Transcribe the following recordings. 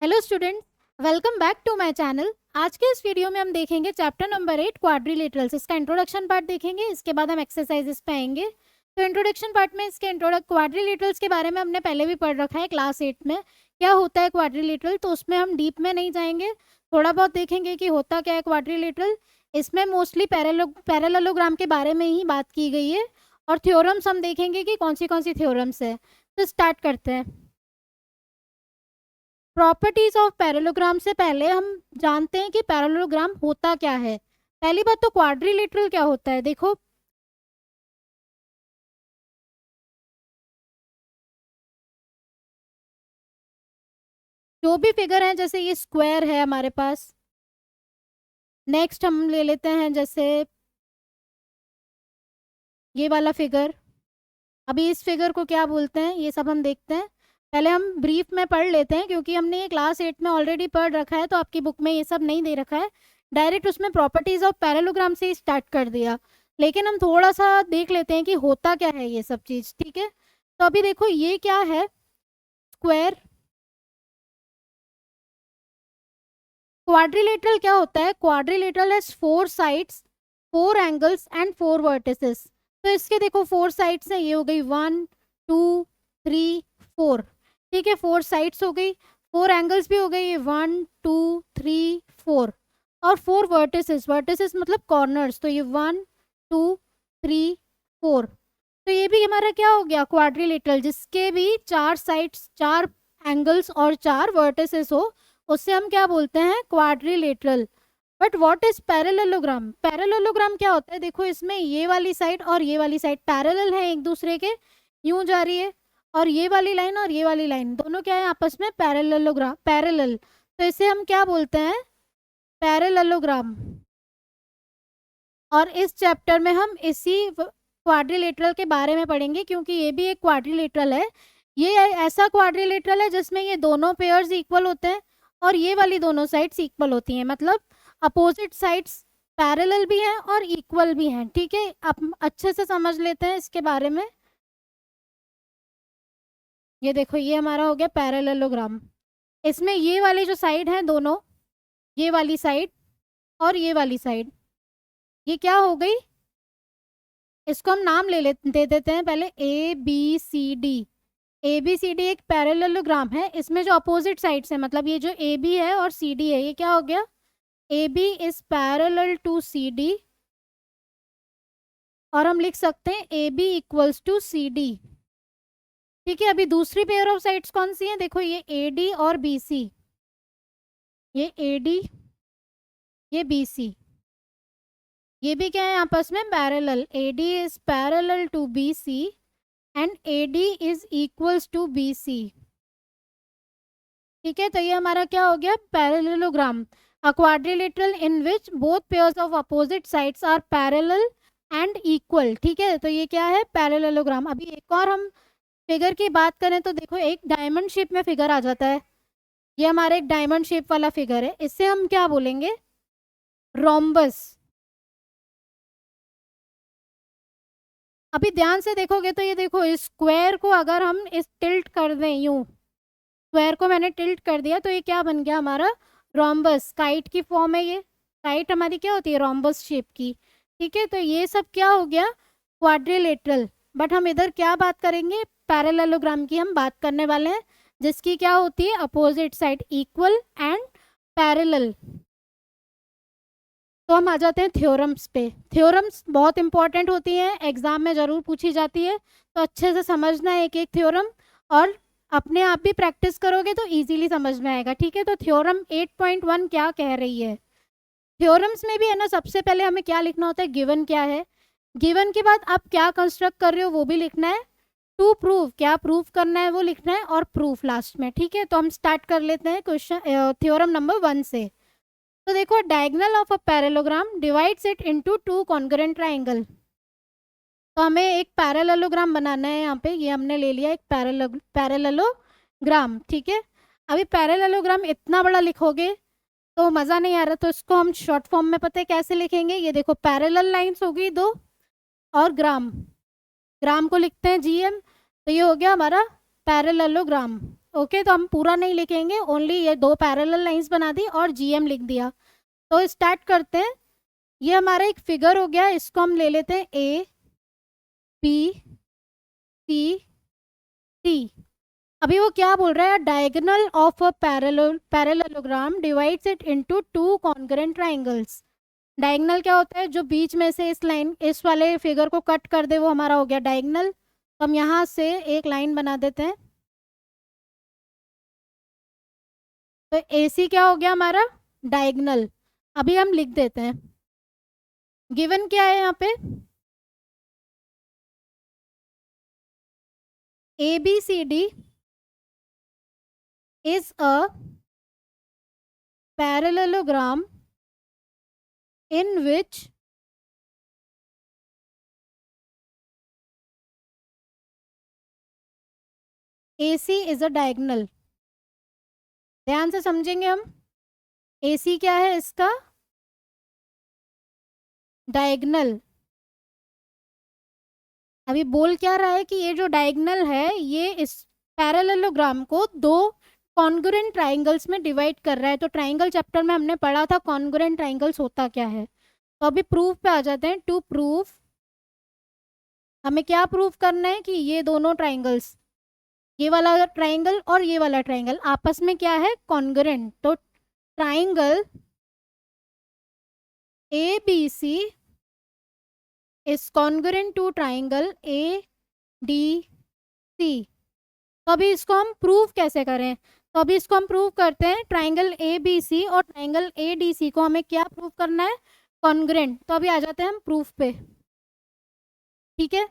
Hello students, welcome back to my channel. आज के इस वीडियो में हम देखेंगे चैप्टर नंबर 8 क्वाड्रिलेटरल्स। इसका इंट्रोडक्शन पार्ट देखेंगे, इसके बाद हम एक्सरसाइजेस पे आएंगे। तो इंट्रोडक्शन पार्ट में इसके क्वाड्रिलेटरल्स के बारे में हमने पहले भी पढ़ रखा है क्लास 8 में। क्या होता है क्वाड्रिलेटरल, तो उसमें हम डीप में नहीं जाएंगे, थोड़ा बहुत देखेंगे कि होता क्या है क्वाड्रिलेटरल। इसमें मोस्टली पैरेललोग्राम के बारे में ही बात की गई है और थ्योरम्स हम देखेंगे कि कौन सी थ्योरम्स है। तो स्टार्ट करते हैं। प्रॉपर्टीज ऑफ पैरेललोग्राम से पहले हम जानते हैं कि पैरेललोग्राम होता क्या है। पहली बात तो क्वाड्रिलेटरल क्या होता है, देखो जो भी फिगर है, जैसे ये स्क्वायर है हमारे पास। नेक्स्ट हम ले लेते हैं जैसे ये वाला फिगर। अभी इस फिगर को क्या बोलते हैं ये सब हम देखते हैं। पहले हम ब्रीफ में पढ़ लेते हैं क्योंकि हमने ये क्लास 8 में ऑलरेडी पढ़ रखा है, तो आपकी बुक में ये सब नहीं दे रखा है। डायरेक्ट उसमें प्रॉपर्टीज ऑफ पैरेललोग्राम से ही स्टार्ट कर दिया, लेकिन हम थोड़ा सा देख लेते हैं कि होता क्या है ये सब चीज़। ठीक है, तो अभी देखो ये क्या है, स्क्वायर। क्वाड्रिलेटरल क्या होता है, quadrilateral has 4 sides, 4 angles and 4 vertices. तो इसके देखो 4 साइड्स हैं, ये हो गई 1 2 3 4। ठीक है, 4 साइड्स हो गई, 4 एंगल्स भी हो गए, ये 1 2 3 4। और 4 वर्टिसेस, वर्टिसेस मतलब कॉर्नर्स, तो ये 1 2 3 4। तो ये भी हमारा क्या हो गया क्वाड्रिलेटरल, जिसके भी 4 साइड्स, 4 एंगल्स और 4 वर्टिसेस हो, उससे हम क्या बोलते हैं quadrilateral. But what is parallelogram, parallelogram क्या होता है, देखो इसमें ये वाली साइड और ये वाली साइड पैरेलल है एक दूसरे के, यूं जा रही है। और ये वाली लाइन और ये वाली लाइन दोनों क्या है आपस में पैरेललोग्राम, पैरेलल। तो इसे हम क्या बोलते हैं पैरेललोग्राम। और इस चैप्टर में हम इसी क्वाड्रिलेटरल के बारे में पढ़ेंगे क्योंकि ये भी एक क्वाड्रिलेटरल है। ये ऐसा क्वाड्रिलेटरल है जिसमें ये दोनों पेयर्स इक्वल होते हैं और ये वाली दोनों साइड्स इक्वल होती हैं, मतलब अपोजिट साइड्स पैरेलल भी हैं और इक्वल भी हैं। ठीक है, आप अच्छे से समझ लेते हैं इसके बारे में। ये देखो ये हमारा हो गया पैरेललोग्राम। इसमें ये वाली जो साइड है दोनों, ये वाली साइड और ये वाली साइड, ये क्या हो गई, इसको हम नाम दे देते हैं पहले A B C D. A B C D एक पैरेललोग्राम है, इसमें जो अपोजिट साइड्स है, मतलब ये जो ए बी है और सी डी है, ये क्या हो गया A B is parallel to C D. और हम लिख सकते हैं A B equals to C D. ठीक है, अभी दूसरी पेयर ऑफ साइड्स कौन सी है, देखो ये ए डी और बी सी, ये ए डी ये बी सी, ये भी क्या है आपस में parallel. A D is parallel to B C and A D is equals to B C. ठीक है, तो ये हमारा क्या हो गया parallelogram, a quadrilateral in which both pairs of opposite sides are parallel and equal. ठीक है, तो ये क्या है पैरेललोग्राम। अभी एक और हम फिगर की बात करें तो देखो एक डायमंड शेप में फिगर आ जाता है, ये हमारा एक डायमंड शेप वाला फिगर है, इससे हम क्या बोलेंगे रोम्बस। अभी ध्यान से देखोगे तो ये देखो इस स्क्वायर को अगर हम इस टिल्ट कर दें, यूं स्क्वायर को मैंने टिल्ट कर दिया, तो ये क्या बन गया हमारा रोम्बस। काइट की फॉर्म है ये, काइट हमारी क्या होती है रोम्बस शेप की। ठीक है, तो ये सब क्या हो गया क्वाड्रिलेटरल। बट हम इधर क्या बात करेंगे पैरेललोग्राम की हम बात करने वाले हैं, जिसकी क्या होती है opposite side equal and parallel. तो हम आ जाते हैं थ्योरम्स पे। थ्योरम्स बहुत इंपॉर्टेंट होती हैं, एग्जाम में ज़रूर पूछी जाती है, तो अच्छे से समझना है एक एक थ्योरम, और अपने आप भी प्रैक्टिस करोगे तो इजीली समझ में आएगा। ठीक है, तो थ्योरम 8.1 क्या कह रही है, थ्योरम्स में भी है ना सबसे पहले हमें क्या लिखना होता है गिवन क्या है, गिवन के बाद आप क्या कंस्ट्रक्ट कर रहे हो वो भी लिखना है, टू प्रूव क्या प्रूव करना है वो लिखना है, और प्रूफ लास्ट में। ठीक है, तो हम स्टार्ट कर लेते हैं क्वेश्चन थ्योरम नंबर 1 से। तो देखो diagonal of a parallelogram divides it into 2 congruent triangle. तो हमें एक पैरेललोग्राम बनाना है, यहाँ पे ये हमने ले लिया एक पैरेललोग्राम। ठीक है, अभी पैरेललोग्राम इतना बड़ा लिखोगे तो मज़ा नहीं आ रहा, तो इसको हम शॉर्ट फॉर्म में पता है कैसे लिखेंगे, ये देखो पैरेलल लाइंस हो गई 2 और ग्राम, ग्राम को लिखते हैं जीएम, तो ये हो गया हमारा पैरेललोग्राम। ओके, तो हम पूरा नहीं लिखेंगे, ओनली ये 2 पैरेलल लाइंस बना दी और जीएम लिख दिया। तो स्टार्ट करते हैं। ये हमारा एक फिगर हो गया, इसको हम ले लेते हैं ए बी सी टी। अभी वो क्या बोल रहा है, diagonal of a parallelogram divides it into 2 congruent triangles. Diagonal क्या होता है, जो बीच में से इस वाले फिगर को कट कर दे, वो हमारा हो गया डायगोनल। तो हम यहाँ से एक लाइन बना देते हैं। तो AC क्या हो गया हमारा, डायगोनल। अभी हम लिख देते हैं, गिवन क्या है यहाँ पे, ABCD is a parallelogram in which AC is a diagonal। ध्यान से समझेंगे हम, AC क्या है इसका, डायगोनल। अभी बोल क्या रहा है कि ये जो डायगोनल है ये इस पैरेललोग्राम को 2 कॉन्ग्रुएंट ट्राइंगल्स में डिवाइड कर रहा है। तो ट्राइंगल चैप्टर में हमने पढ़ा था कॉन्ग्रुएंट ट्राइंगल्स होता क्या है। तो अभी प्रूफ पे आ जाते हैं। टू प्रूफ, हमें क्या प्रूफ करना है कि ये दोनों ट्राइंगल्स, ये वाला ट्राइंगल और ये वाला ट्राइंगल आपस में क्या है, कॉन्ग्रुएंट। तो triangle ABC is congruent to triangle ADC। तो अभी इसको हम प्रूव कैसे करें, तो अभी इसको हम प्रूव करते हैं। ट्राइंगल ABC और ट्राइंगल ADC को हमें क्या प्रूव करना है, कॉन्ग्रुएंट। तो अभी आ जाते हैं हम प्रूफ पे, ठीक है।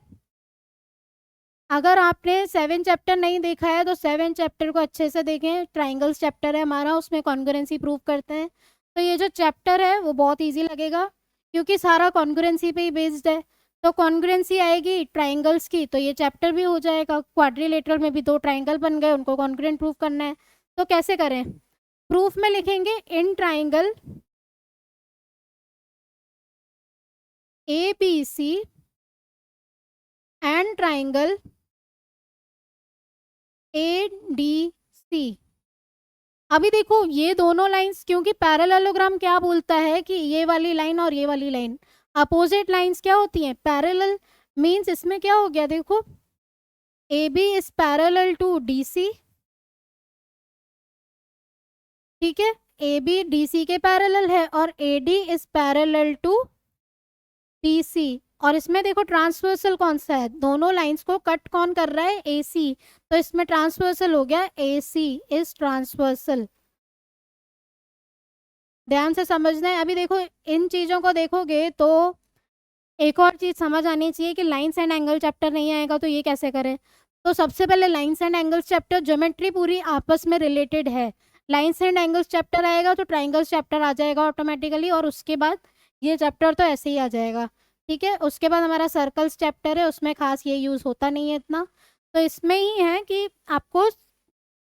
अगर आपने 7 चैप्टर नहीं देखा है तो 7 चैप्टर को अच्छे से देखें। ट्राइंगल्स चैप्टर है हमारा, उसमें कॉन्ग्रुएंसी प्रूव करते हैं। तो ये जो चैप्टर है वो बहुत ईजी लगेगा क्योंकि सारा कॉन्ग्रुएंसी पे ही बेस्ड है। तो कॉन्ग्रुएंसी आएगी ट्राइंगल्स की, तो ये चैप्टर भी हो जाएगा। क्वाड्रिलेटरल में भी 2 ट्राइंगल बन गए, उनको कॉन्ग्रुएंट प्रूव करना है। तो कैसे करें, प्रूफ में लिखेंगे in triangle ABC and triangle ADC। अभी देखो ये दोनों लाइंस, क्योंकि पैरेललोग्राम क्या बोलता है कि ये वाली लाइन और ये वाली लाइन अपोजिट लाइंस क्या होती हैं, पैरेलल। मींस इसमें क्या हो गया, देखो AB is parallel to DC, ठीक है। AB DC के पैरेलल है और AD is parallel to DC। और इसमें देखो ट्रांसवर्सल कौन सा है, दोनों लाइंस को कट कौन कर रहा है, AC। तो इसमें ट्रांसवर्सल हो गया, AC इज ट्रांसवर्सल। ध्यान से समझना है। अभी देखो इन चीज़ों को देखोगे तो एक और चीज़ समझ आनी चाहिए कि लाइंस एंड एंगल चैप्टर नहीं आएगा तो ये कैसे करें। तो सबसे पहले lines and angles chapter, geometry पूरी आपस में रिलेटेड है। लाइंस एंड एंगल्स चैप्टर आएगा तो ट्राइंगल्स चैप्टर आ जाएगा ऑटोमेटिकली, और उसके बाद ये चैप्टर तो ऐसे ही आ जाएगा, ठीक है। उसके बाद हमारा सर्कल्स चैप्टर है, उसमें खास ये यूज़ होता नहीं है इतना। तो इसमें ही है कि आपको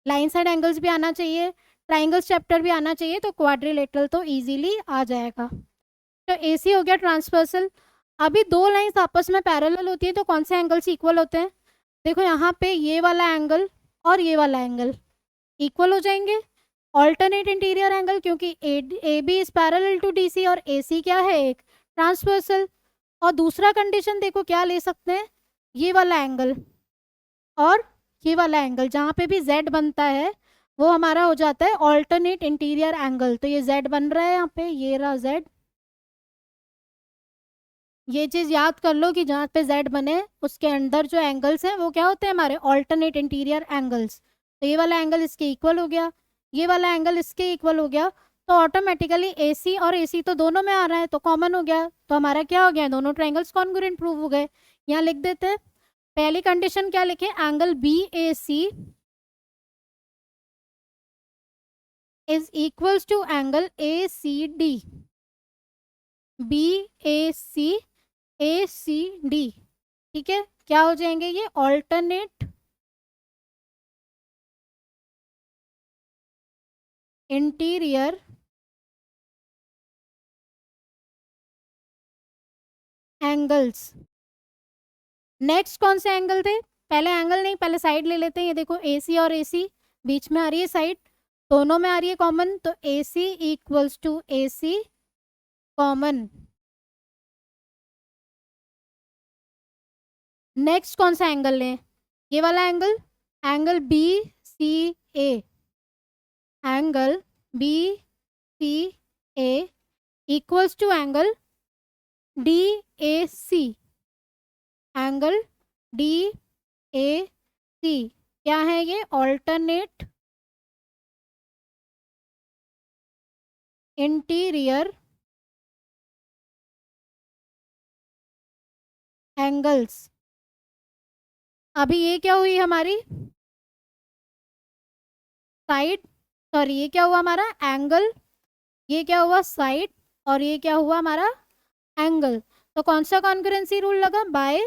लाइंस एंड एंगल्स भी आना चाहिए, ट्राइंगल्स चैप्टर भी आना चाहिए, तो क्वाड्रिलेटरल तो इजीली आ जाएगा। तो AC हो गया ट्रांसवर्सल। अभी 2 लाइंस आपस में पैरेलल होती है तो कौन से एंगल्स इक्वल होते हैं, देखो यहाँ पे ये वाला एंगल और ये वाला एंगल इक्वल हो जाएंगे। ऑल्टरनेट इंटीरियर एंगल, क्योंकि AB is parallel to DC और AC क्या है, एक ट्रांसवर्सल। और दूसरा कंडीशन देखो क्या ले सकते हैं, ये वाला एंगल और ये वाला एंगल जहाँ पे भी Z बनता है वो हमारा हो जाता है ऑल्टरनेट इंटीरियर एंगल। तो ये Z बन रहा है यहाँ पे, ये रहा Z। ये चीज़ याद कर लो कि जहाँ पे Z बने उसके अंदर जो एंगल्स हैं वो क्या होते हैं, हमारे ऑल्टरनेट इंटीरियर एंगल्स। तो ये वाला एंगल इसके इक्वल हो गया, ये वाला एंगल इसके इक्वल हो गया। तो ऑटोमेटिकली AC और AC तो दोनों में आ रहा है तो कॉमन हो गया। तो हमारा क्या हो गया, दोनों ट्राइंगल्स कॉन्ग्रुएंट प्रूव हो गए। यहाँ लिख देते हैं। पहली कंडीशन क्या लिखे, angle BAC is equals to angle ACD। BAC ACD, ठीक है। क्या हो जाएंगे ये, ऑल्टरनेट इंटीरियर एंगल्स। नेक्स्ट कौन से एंगल थे, पहले एंगल नहीं, पहले साइड ले लेते हैं। ये देखो AC और AC, बीच में आ रही है साइड, दोनों में आ रही है कॉमन, तो A C equals to A C common. Next कौन सा एंगल लें? ये वाला angle, angle B C A, angle B C A equals to angle D A C, angle D A C क्या है ये? Alternate interior angles. अभी ये क्या हुई हमारी साइड, सॉरी ये क्या हुआ हमारा एंगल, ये क्या हुआ साइड, और ये क्या हुआ हमारा एंगल। तो कौन सा कॉन्करेंसी रूल लगा? By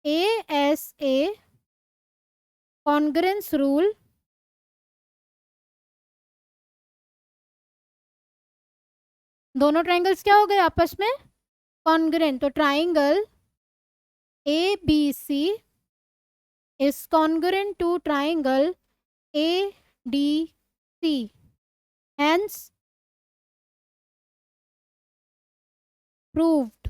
A S A congruence rule, दोनों ट्राइंगल्स क्या हो गए आपस में कॉन्ग्रेंट। तो triangle A B C is congruent to triangle A D C, hence proved.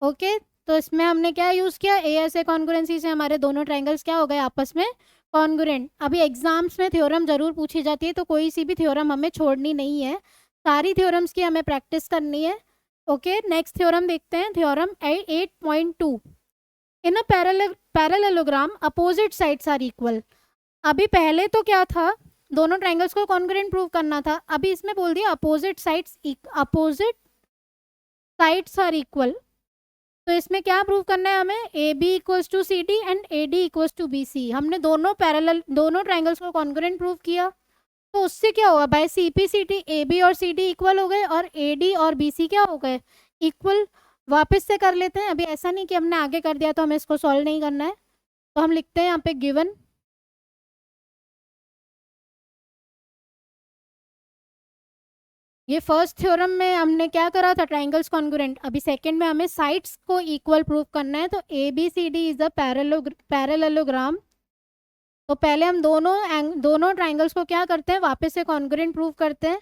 Okay, तो इसमें हमने क्या यूज किया? ए एस ए कॉन्ग्रुएंसी से हमारे दोनों ट्राइंगल्स क्या हो गए आपस में कॉन्ग्रुएंट। अभी एग्जाम्स में थ्योरम जरूर पूछी जाती है, तो कोई सी भी थ्योरम हमें छोड़नी नहीं है, सारी थ्योरम्स की हमें प्रैक्टिस करनी है। ओके, नेक्स्ट थ्योरम देखते हैं, theorem 8.2। In a parallelogram opposite sides are equal. अभी पहले तो क्या था, दोनों ट्राइंगल्स को कॉन्ग्रुएंट प्रूव करना था, अभी इसमें बोल दिया अपोजिट साइड्स आर इक्वल। तो इसमें क्या प्रूव करना है हमें? A B equals to C D and A D equals to B C. हमने दोनों ट्राइंगल्स को कॉन्ग्रुएंट प्रूव किया, तो उससे क्या हुआ? By C P C T A B और सी डी इक्वल हो गए, और ए डी और बी सी क्या हो गए? इक्वल। वापस से कर लेते हैं, अभी ऐसा नहीं कि हमने आगे कर दिया तो हमें इसको सॉल्व नहीं करना है। तो हम लिखते हैं यहाँ पे गिवन, ये फर्स्ट थ्योरम में हमने क्या करा था? Triangles congruent. अभी सेकंड में हमें साइड्स को इक्वल प्रूव करना है, तो A B C D is a parallelogram. तो पहले हम दोनों ट्राइंगल्स को क्या करते हैं? वापस से कॉन्ग्रुएंट प्रूव करते हैं।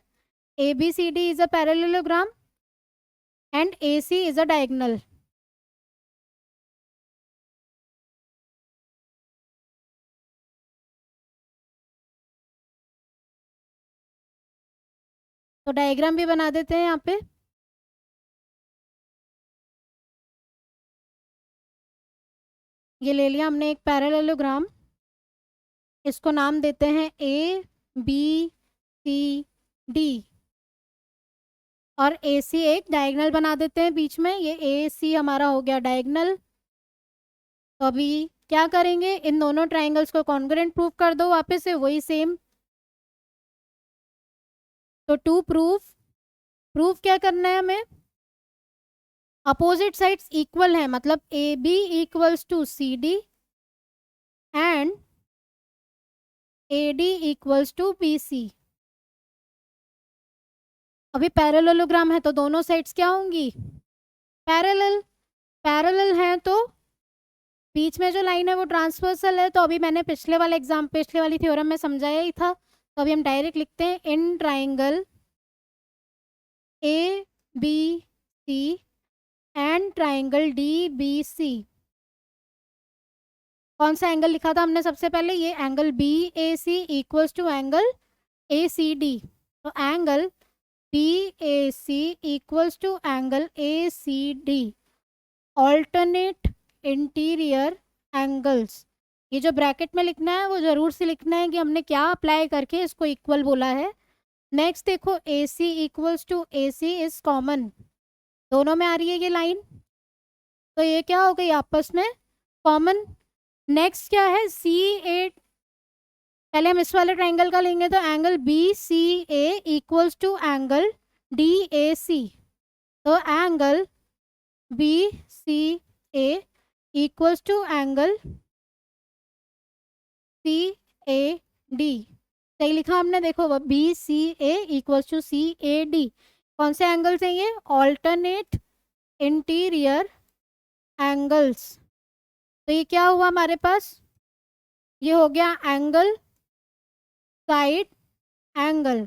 A B C D is a parallelogram and A C is a diagonal. तो डायग्राम भी बना देते हैं यहाँ पे। ये ले लिया हमने एक पैरेललोग्राम, इसको नाम देते हैं ए बी सी डी, और ए सी एक डायगोनल बना देते हैं बीच में। ये ए सी हमारा हो गया डायगोनल। तो अभी क्या करेंगे? इन दोनों ट्राइंगल्स को कॉन्ग्रुएंट प्रूव कर दो, वापस से वही सेम। तो टू प्रूव क्या करना है हमें? अपोजिट साइड्स इक्वल है, मतलब A B equals to C D and A D equals to B C. अभी पैरेललोग्राम है तो दोनों साइड्स क्या होंगी? पैरेलल है, तो बीच में जो लाइन है वो ट्रांसवर्सल है। तो अभी मैंने पिछले वाली थ्योरम में समझाया ही था, तो अभी हम डायरेक्ट लिखते हैं in triangle A B C and triangle D B C. कौन सा एंगल लिखा था हमने सबसे पहले? ये angle B A C equals to angle A C D. तो angle B A C equals to angle A C D, alternate interior angles. ये जो ब्रैकेट में लिखना है वो जरूर से लिखना है कि हमने क्या अप्लाई करके इसको इक्वल बोला है। नेक्स्ट देखो, A C equals to A C is common, दोनों में आ रही है ये लाइन, तो ये क्या हो गई आपस में कॉमन। नेक्स्ट क्या है? सी ए, पहले हम इस वाले ट्राइंगल का लेंगे, तो angle B C A equals to angle D A C. तो angle B C A equals to angle C A D. सही लिखा हमने, देखो B C A equals to C A D. कौन से एंगल्स हैं ये? Alternate interior angles. तो ये क्या हुआ हमारे पास, ये हो गया एंगल साइड एंगल।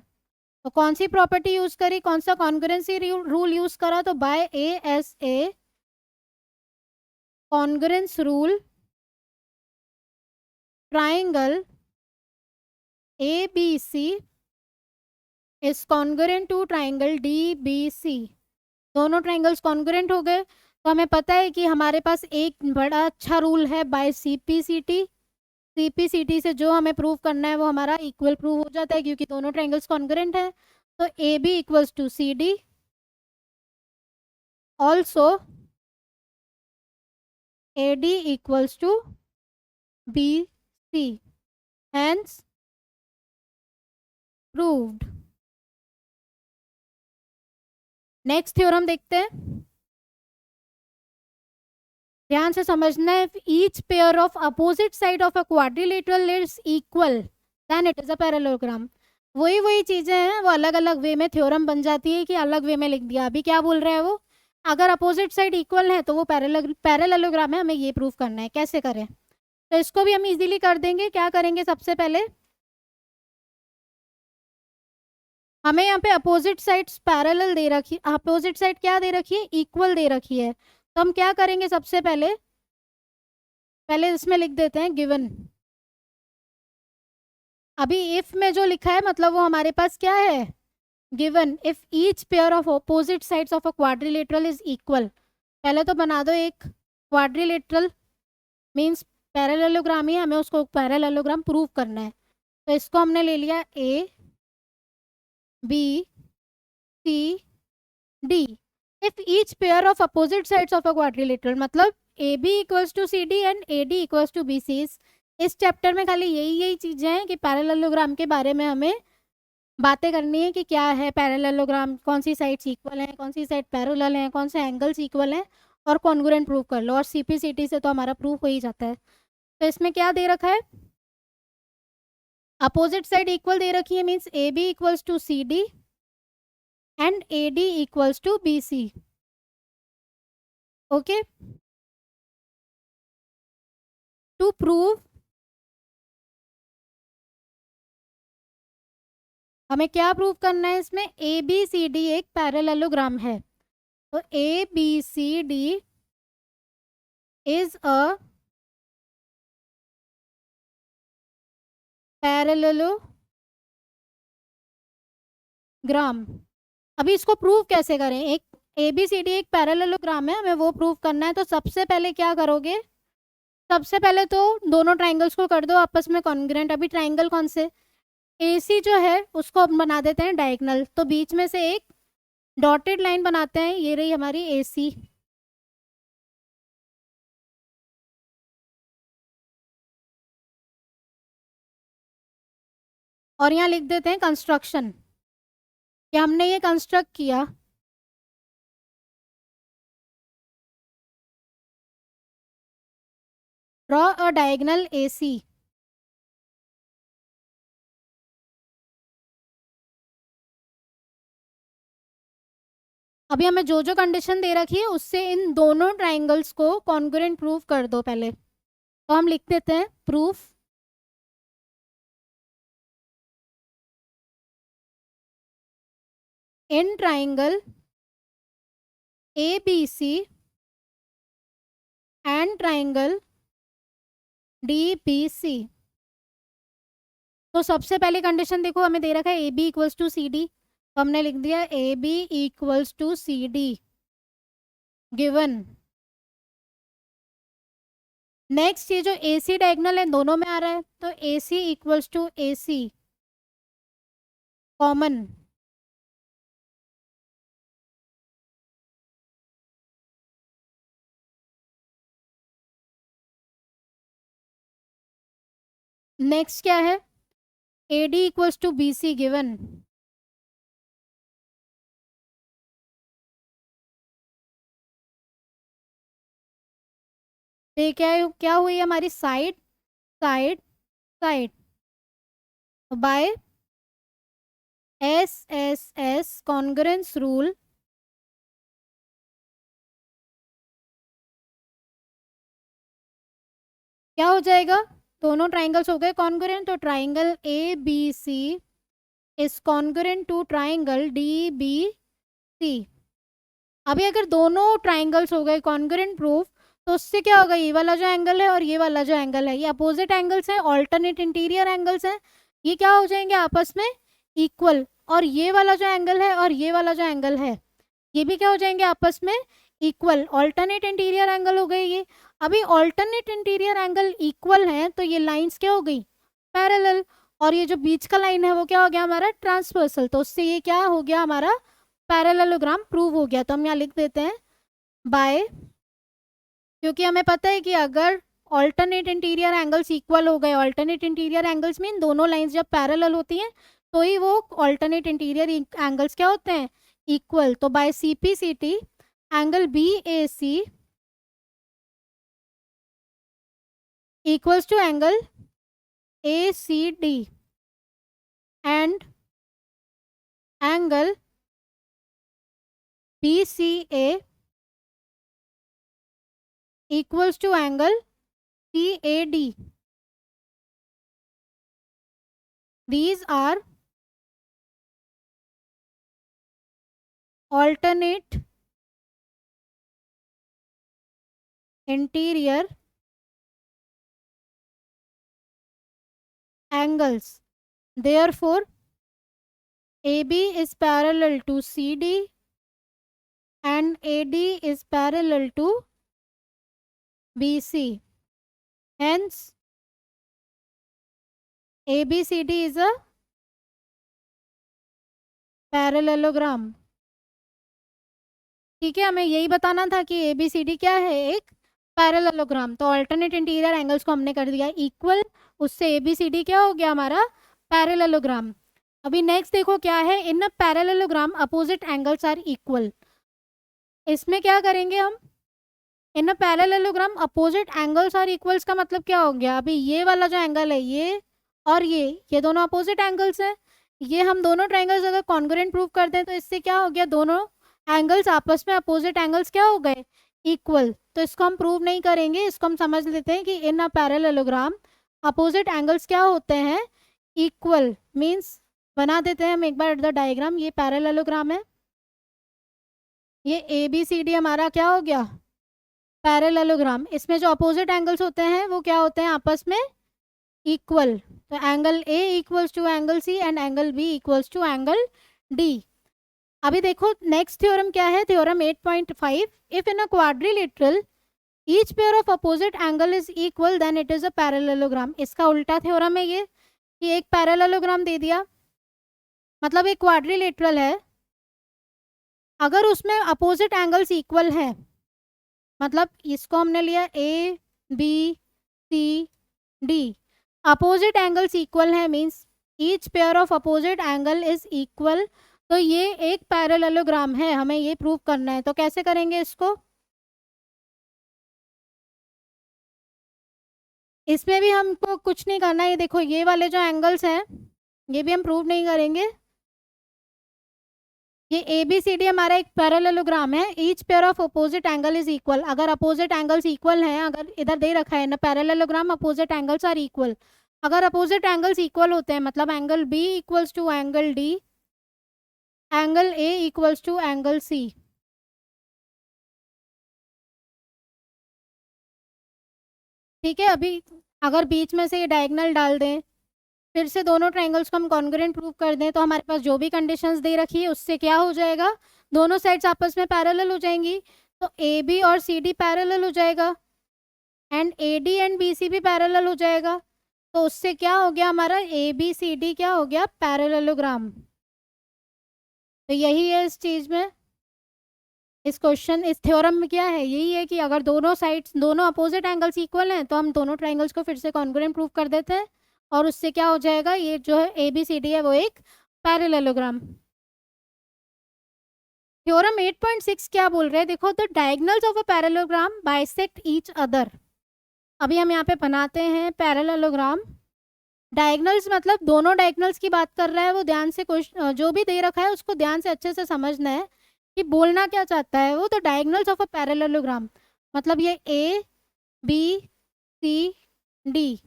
तो कौन सी प्रॉपर्टी यूज करी, कौन सा कॉन्ग्रुएंसी रूल यूज करा, तो by ASA congruence rule triangle ABC is congruent to triangle DBC। दोनों ट्राइंगल्स कॉन्ग्रुएंट हो गए। तो हमें पता है कि हमारे पास एक बड़ा अच्छा रूल है बाय CPCT से जो हमें प्रूव करना है वो हमारा इक्वल प्रूव हो जाता है क्योंकि दोनों ट्राइंगल्स कॉन्ग्रुएंट है। तो AB equals to CD, also AD equals to BC, hence proved. Next theorem देखते हैं, ध्यान से समझना है। Each pair of opposite side of a quadrilateral is equal then it is a parallelogram. वही चीजें हैं, वो अलग अलग वे में थ्योरम बन जाती है कि अलग वे में लिख दिया। अभी क्या बोल रहा है वो, अगर अपोजिट साइड इक्वल है तो वो पैरेललोग्राम है, हमें ये प्रूव करना है। कैसे करें, तो इसको भी हम इजीली कर देंगे। क्या करेंगे, सबसे पहले हमें यहाँ पे अपोजिट साइड्स पैरेलल दे रखी, अपोजिट साइड क्या दे रखी है, इक्वल दे रखी है। तो हम क्या करेंगे, सबसे पहले इसमें लिख देते हैं गिवन। अभी इफ में जो लिखा है मतलब वो हमारे पास क्या है, given. If each pair of opposite sides of a quadrilateral is equal, पहले तो बना दो एक क्वाड्रिलेटरल, मींस पैरेललोग्राम ही, हमें उसको पैरेललोग्राम प्रूव करना है। तो इसको हमने ले लिया ABCD। If each pair of opposite sides of a quadrilateral, मतलब AB equals to CD and AD equals to BC। इस चैप्टर में खाली यही चीजें हैं कि पैरेललोग्राम के बारे में हमें बातें करनी है कि क्या है पैरेललोग्राम, कौन सी साइड्स इक्वल हैं, कौन सी साइड पैरेलल हैं, कौन से एंगल्स इक्वल हैं, और कॉन्ग्रुएंट प्रूव कर लो। और CPCT से तो हमारा प्रूव हो ही जाता है। तो इसमें क्या दे रखा है, अपोजिट साइड इक्वल दे रखी है, means AB equals to CD and AD equals to BC। Okay, to prove हमें क्या प्रूव करना है, इसमें ABCD एक पैरेललोग्राम है। तो ABCD इज अ पैरेललोग्राम। अभी इसको प्रूव कैसे करें, एक ABCD एक पैरेललोग्राम है, हमें वो प्रूव करना है। तो सबसे पहले क्या करोगे, सबसे पहले तो दोनों ट्राइंगल्स को कर दो आपस में कॉन्ग्रुएंट। अभी ट्राइंगल कौन से, AC जो है उसको हम बना देते हैं डायगोनल। तो बीच में से एक डॉटेड लाइन बनाते हैं, ये रही हमारी AC। और यहाँ लिख देते हैं कंस्ट्रक्शन, कि हमने ये कंस्ट्रक्ट किया। Draw a diagonal AC। अभी हमें जो जो कंडीशन दे रखी है उससे इन दोनों ट्राइंगल्स को कॉन्ग्रुएंट प्रूव कर दो पहले। तो हम लिख देते हैं proof in triangle ABC and triangle DBC। तो सबसे पहले कंडीशन देखो, हमें दे रखा है AB इक्वल्स टू CD, तो हमने लिख दिया AB equals to CD given. Next ये जो AC डायगोनल है दोनों में आ रहा है, तो AC equals to AC common. Next क्या है, AD equals to BC given. ये क्या हुई हमारी side side side by SSS congruence rule क्या हो जाएगा, दोनों ट्राइंगल्स हो गए कॉन्ग्रुएंट, तो triangle A B C is congruent to triangle D B C. अभी अगर दोनों ट्राइंगल्स हो गए कॉन्ग्रुएंट प्रूफ, तो उससे क्या होगा, ये वाला जो एंगल है और ये वाला जो एंगल है ये अपोजिट एंगल्स हैं, ऑल्टरनेट इंटीरियर एंगल्स हैं, ये क्या हो जाएंगे आपस में इक्वल। और ये वाला जो एंगल है और ये वाला जो एंगल है ये भी क्या हो जाएंगे आपस में इक्वल, ऑल्टरनेट इंटीरियर एंगल हो गए ये। अभी ऑल्टरनेट इंटीरियर एंगल इक्वल है तो ये लाइंस क्या हो गई, पैरेलल। और ये जो बीच का लाइन है वो क्या हो गया हमारा, ट्रांसवर्सल। तो उससे ये क्या हो गया हमारा, पैरेललोग्राम प्रूव हो गया। तो हम यहाँ लिख देते हैं बाय, क्योंकि हमें पता है कि अगर ऑल्टरनेट इंटीरियर एंगल्स इक्वल हो गए, ऑल्टरनेट इंटीरियर एंगल्स मीन दोनों लाइंस जब पैरेलल होती हैं तो ही वो ऑल्टरनेट इंटीरियर एंगल्स क्या होते हैं, इक्वल। तो by C P C T angle B A C equals to angle A C D and angle B C A equals to angle CAD. These are alternate interior angles. Therefore, AB is parallel to CD and AD is parallel to BC. Hence, ABCD is a parallelogram. ठीक है, हमें यही बताना था कि ABCD क्या है, एक पैरेललोग्राम। तो अल्टरनेट इंटीरियर एंगल्स को हमने कर दिया इक्वल, उससे ABCD क्या हो गया हमारा, पैरेललोग्राम। अभी नेक्स्ट देखो क्या है, in a parallelogram opposite angles are equal. इसमें क्या करेंगे हम, in a parallelogram opposite angles are equals का मतलब क्या हो गया, अभी ये वाला जो एंगल है ये और ये दोनों अपोजिट एंगल्स हैं। ये हम दोनों ट्राइंगल्स अगर कॉन्ग्रुएंट प्रूव करते हैं तो इससे क्या हो गया, दोनों एंगल्स आपस में अपोजिट एंगल्स क्या हो गए, इक्वल। तो इसको हम प्रूव नहीं करेंगे, इसको हम समझ लेते हैं कि इन अ पैरेललोग्राम अपोजिट एंगल्स क्या होते हैं, इक्वल। मीन्स बना देते हैं हम एक बार द डायग्राम। ये पैरेललोग्राम है, ये ABCD हमारा क्या हो गया, पैरेललोग्राम। इसमें जो अपोजिट एंगल्स होते हैं वो क्या होते हैं आपस में इक्वल। तो angle A equals to angle C and angle B equals to angle D। अभी देखो नेक्स्ट थ्योरम क्या है, theorem 8.5, if in a quadrilateral each pair of opposite angle is equal then it is a parallelogram. इसका उल्टा theorem है ये, कि एक पैरेललोग्राम दे दिया, मतलब एक क्वाड्रिलेटरल है, अगर उसमें अपोजिट एंगल्स इक्वल है, मतलब इसको हमने लिया A B C D, opposite angles equal है means each pair of opposite angle is equal, तो ये एक पैरेललोग्राम है, हमें ये प्रूव करना है। तो कैसे करेंगे इसको, इसमें भी हमको कुछ नहीं करना है। ये देखो ये वाले जो एंगल्स हैं ये भी हम प्रूव नहीं करेंगे, ये ABCD हमारा एक पैरेललोग्राम है, each pair of opposite angle is equal. अगर अपोजिट एंगल्स इक्वल हैं, अगर इधर दे रखा है ना parallelogram opposite angles are equal, अगर अपोजिट एंगल्स इक्वल होते हैं मतलब angle B equals to angle D, angle A equals to angle C। ठीक है, अभी अगर बीच में से ये डायगोनल डाल दें, फिर से दोनों ट्राइंगल्स को हम कॉन्ग्रुएंट प्रूव कर दें, तो हमारे पास जो भी कंडीशंस दे रखी है उससे क्या हो जाएगा, दोनों साइड्स आपस में पैरेलल हो जाएंगी। तो AB और CD पैरेलल हो जाएगा एंड AD एंड BC भी पैरेलल हो जाएगा। तो उससे क्या हो गया हमारा, ABCD क्या हो गया, पैरेललोग्राम। तो यही है इस चीज में, इस क्वेश्चन इस थ्योरम में क्या है, यही है कि अगर दोनों साइड्स दोनों अपोजिट एंगल्स इक्वल हैं तो हम दोनों ट्राइंगल्स को फिर से कॉन्ग्रुएंट प्रूव कर देते हैं, और उससे क्या हो जाएगा, ये जो है ABCD है वो एक पैरेललोग्राम। थ्योरम 8.6 क्या बोल रहे हैं, देखो the diagonals of a parallelogram bisect each other. अभी हम यहाँ पे बनाते हैं पैरेललोग्राम। डायगोनल्स मतलब दोनों डायगोनल्स की बात कर रहा है वो, ध्यान से क्वेश्चन जो भी दे रखा है उसको ध्यान से अच्छे से समझना है कि बोलना क्या चाहता है वो। तो डायगोनल्स ऑफ अ पैरेललोग्राम मतलब ये A B C डी,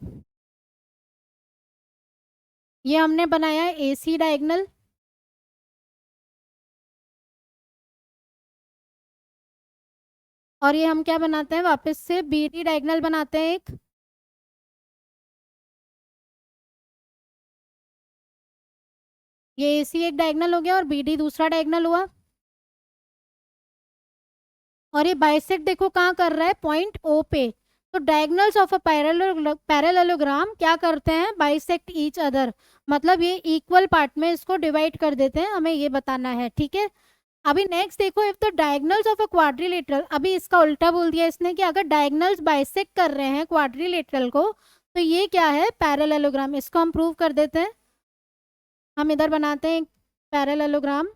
ये हमने बनाया है ए सी डायगनल। और ये हम क्या बनाते हैं, वापस से बी डी डायगनल बनाते हैं एक। ये ए सी एक डायगनल हो गया और बी डी दूसरा डायगनल हुआ। और ये बाइसेक्ट देखो कहाँ कर रहा है, पॉइंट ओ पे। तो डायगनल्स ऑफ अ पैरेललोग्राम क्या करते हैं, बाइसेक्ट ईच अदर, मतलब ये इक्वल पार्ट में इसको डिवाइड कर देते हैं, हमें ये बताना है, ठीक है। अभी नेक्स्ट देखो, if the diagonals of a quadrilateral, अभी इसका उल्टा बोल दिया इसने कि अगर डायगनल्स बाइसेक्ट कर रहे हैं क्वाड्रिलेटरल को, तो ये क्या है, पैरेललोग्राम। इसको हम प्रूव कर देते हैं। हम इधर बनाते हैं पैरेललोग्राम,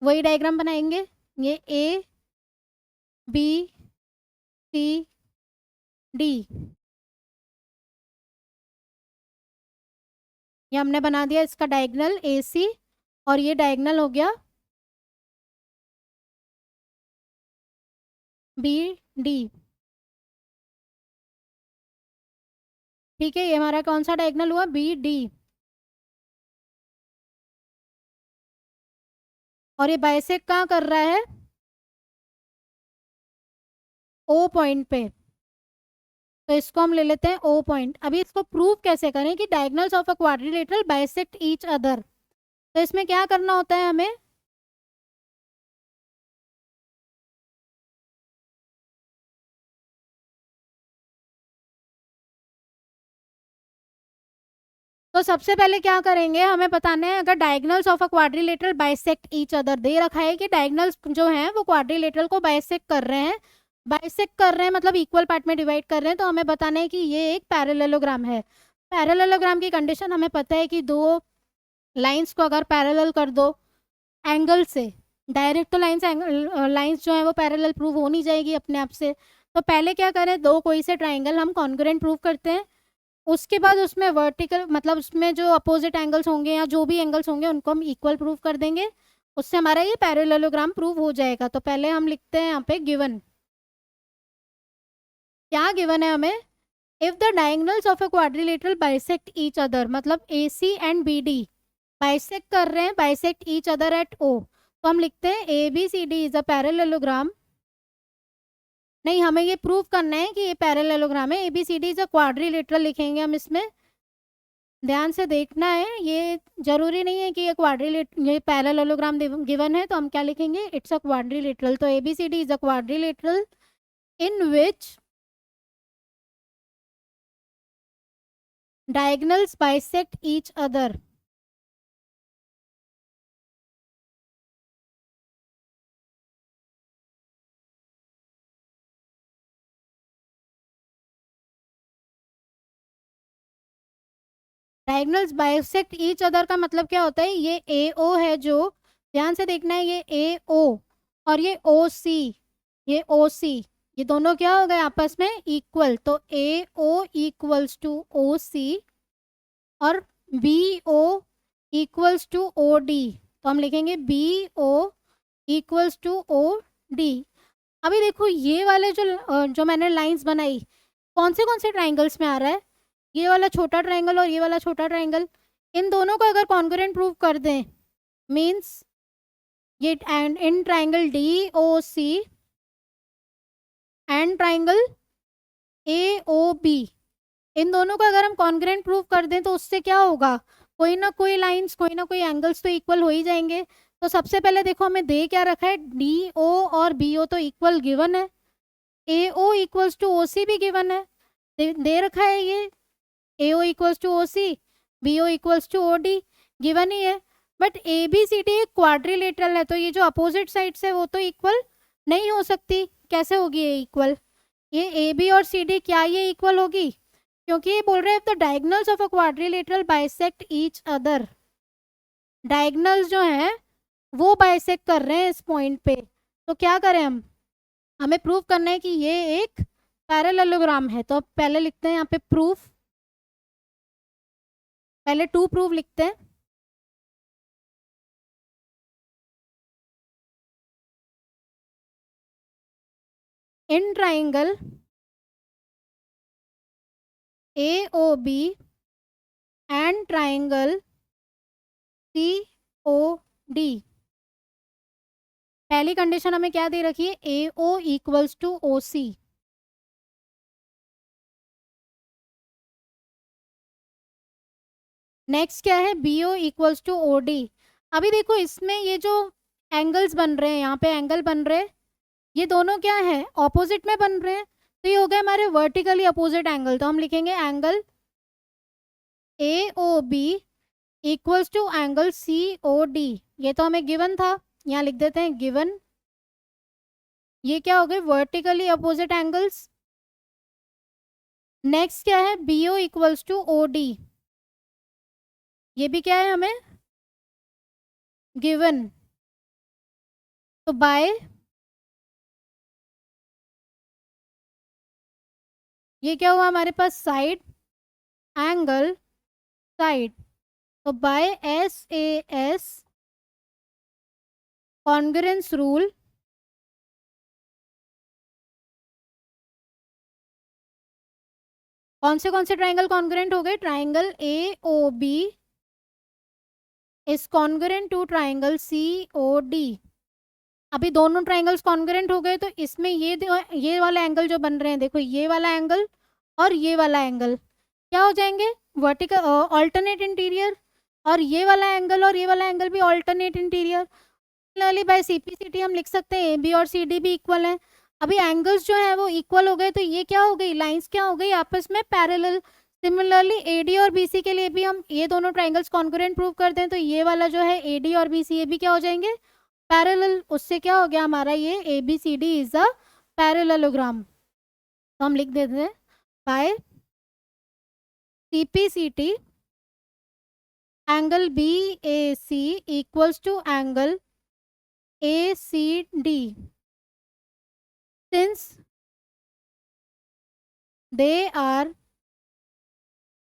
वही डायग्राम बनाएंगे। ये ए बी सी डी, ये हमने बना दिया इसका डायगनल ए सी, और ये डायगनल हो गया बी डी। ठीक है, ये हमारा कौन सा डायगनल हुआ, बी डी। और ये बाइसेक्ट कहाँ कर रहा है, ओ पॉइंट पे। तो इसको हम ले लेते हैं ओ पॉइंट। अभी इसको प्रूव कैसे करें कि diagonals of a quadrilateral bisect each other, तो इसमें क्या करना होता है हमें, तो सबसे पहले क्या करेंगे, हमें बताना है अगर diagonals of a quadrilateral bisect each other they रखा है कि डायगनल्स जो हैं वो क्वाड्रिलेटरल को बाइसेक्ट कर रहे हैं, बाइसेक्ट कर रहे हैं मतलब इक्वल पार्ट में डिवाइड कर रहे हैं, तो हमें बताना है कि ये एक पैरेललोग्राम है। पैरेललोग्राम की कंडीशन हमें पता है कि दो लाइंस को अगर पैरेलल कर दो एंगल से, डायरेक्ट तो लाइंस जो है वो पैरेलल प्रूव हो नहीं जाएगी अपने आप से। तो पहले क्या करें, दो कोई से ट्राइंगल हम कॉन्ग्रुएंट प्रूव करते हैं, उसके बाद उसमें वर्टिकल मतलब उसमें जो अपोजिट एंगल्स होंगे या जो भी एंगल्स होंगे उनको हम इक्वल प्रूव कर देंगे, उससे हमारा ये पैरेललोग्राम प्रूव हो जाएगा। तो पहले हम लिखते हैं यहाँ पे गिवन, क्या गिवन है हमें, if the diagonals of a quadrilateral bisect each other, मतलब A C and B D bisect कर रहे हैं, bisect each other at O, तो हम लिखते हैं A B C D is a parallelogram. नहीं, हमें ये प्रूव करना है कि ये पैरेललोग्राम है, A B C D is a quadrilateral लिखेंगे हम इसमें। ध्यान से देखना है, ये जरूरी नहीं है कि ये पैरेललोग्राम गिवन है तो हम क्या लिखेंगे, इट्स अ क्वाड्रिलेटरल। तो A B C D is a quadrilateral in which diagonals bisect each other. Diagonals bisect each other का मतलब क्या होता है, ये ए ओ है जो, ध्यान से देखना है, ये ए ओ और ये ओ सी, ये ओ सी, ये दोनों क्या हो गए आपस में इक्वल, तो ए O equals to O C और B O equals to O D, तो हम लिखेंगे B O equals to O D. अभी देखो ये वाले जो मैंने लाइंस बनाई, कौन से ट्राइंगल्स में आ रहा है, ये वाला छोटा ट्राइंगल और ये वाला छोटा ट्राइंगल, इन दोनों को अगर कॉन्ग्रुएंट प्रूव कर दें, मींस ये and in triangle D O C and triangle A O B, इन दोनों को अगर हम कॉन्ग्रुएंट प्रूव कर दें तो उससे क्या होगा, कोई ना कोई लाइंस कोई ना कोई एंगल्स तो इक्वल हो ही जाएंगे। तो सबसे पहले देखो हमें दे क्या रखा है, डी ओ और बी ओ तो इक्वल गिवन है, ए ओ इक्वल्स टू ओ सी भी गिवन है, दे रखा है ये A O equals to O C, B O equals to O D, given ही है। But A B C D एक क्वाड्रिलेटरल है, तो ये जो अपोजिट साइड्स है वो तो इक्वल नहीं हो सकती, कैसे होगी ये इक्वल, ये ए बी और सी डी क्या ये इक्वल होगी, क्योंकि ये बोल रहे हैं the diagonals of a quadrilateral bisect each other, diagonals जो हैं वो बाइसेक्ट कर रहे हैं इस पॉइंट पे, तो क्या करें हम, हमें प्रूव करना है कि ये एक पैरेललोग्राम है। तो पहले लिखते हैं यहाँ पे प्रूफ, पहले टू प्रूफ लिखते हैं, in triangle AOB and triangle COD। पहली कंडीशन हमें क्या दे रखी है, AO equals to OC। Next क्या है, BO इक्वल्स टू OD। अभी देखो इसमें ये जो एंगल्स बन रहे हैं, यहाँ पे एंगल बन रहे हैं, ये दोनों क्या है, ऑपोजिट में बन रहे हैं, तो ये हो गए हमारे वर्टिकली अपोजिट एंगल। तो हम लिखेंगे angle AOB equals to angle COD। ये तो हमें गिवन था, यहाँ लिख देते हैं गिवन। ये क्या हो गए, वर्टिकली अपोजिट एंगल्स। नेक्स्ट क्या है, BO इक्वल्स टू OD। ये भी क्या है हमें गिवन। तो बाय ये क्या हुआ हमारे पास, साइड एंगल साइड। तो बाय SAS कॉन्ग्रुएंस रूल कौन से ट्राइंगल कॉन्ग्रुएंट हो गए, triangle AOB is congruent to triangle COD। अभी दोनों ट्राइंगल्स कॉन्ग्रुएंट हो गए, तो इसमें ये वाले एंगल जो बन रहे हैं, देखो ये वाला एंगल और ये वाला एंगल क्या हो जाएंगे, वर्टिकल ऑल्टरनेट इंटीरियर। और ये वाला एंगल और ये वाला एंगल भी alternate interior. Similarly by CPCT हम लिख सकते हैं AB और CD भी इक्वल हैं। अभी एंगल्स जो है वो इक्वल हो गए, तो ये क्या हो गई, लाइंस क्या हो गई आपस में पैरेलल। सिमिलरली AD और BC के लिए भी हम ये दोनों ट्राइंगल्स कॉन्ग्रुएंट प्रूव करते हैं, तो ये वाला जो है AD और BC ये भी क्या हो जाएंगे, पैरेलल। उससे क्या हो गया हमारा, ये ABCD इज अ पैरेललोग्राम। तो हम लिख देते हैं by CPCT angle BAC equals to angle ACD since they are